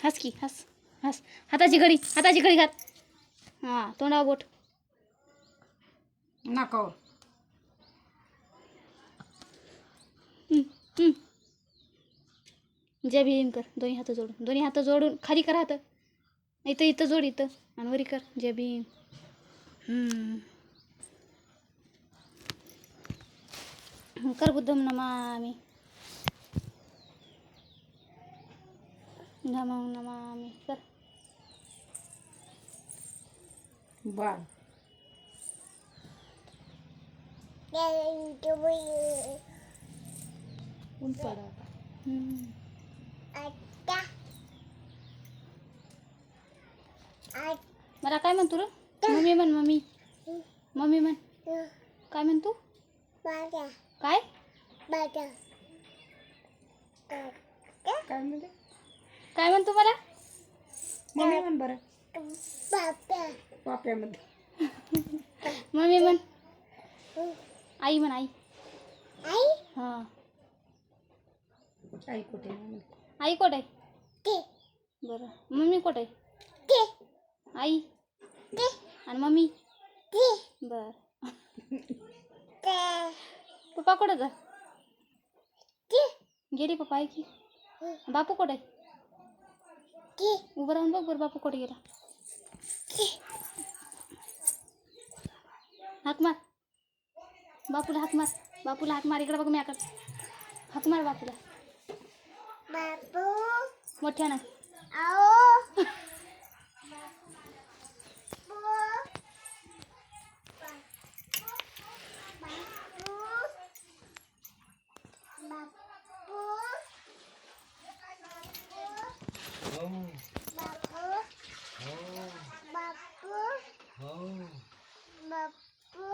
हस की हस हस. हाताची घडी घात. हां तोंडावर बोट. नको. जय भीम कर. दोन्ही हात जोडून खाली कर हात. इथं जोड इथं आणि वरी कर. जय भीम. कर बुद्धं नमामि. धम्मं नमामि कर. बाळ ऊन पडा मला काय म्हणतो रे? मम्मी म्हण. मम्मी म्हण. काय म्हणतो? काय काय म्हणते? काय म्हणतो मला? मम्मी म्हण बरं. पाप्या मध्ये मम्मी म्हण. आई म्हण. आई हां. आई कुठे आहे? आई कोठ आहे? बरं. मम्मी कोठ आहे? आई आणि मम्मी बर. पप्पा कुठं जा? गेली पप्पा. आहे की. बापू कुठं आहे? उभं राहून बघ बरं बापू कुठे गेला. हाक मार. बापूला हाक मार. इकडे बघ म्याकडे. हाक मार बापूला. मोठ्यानं. Bapu.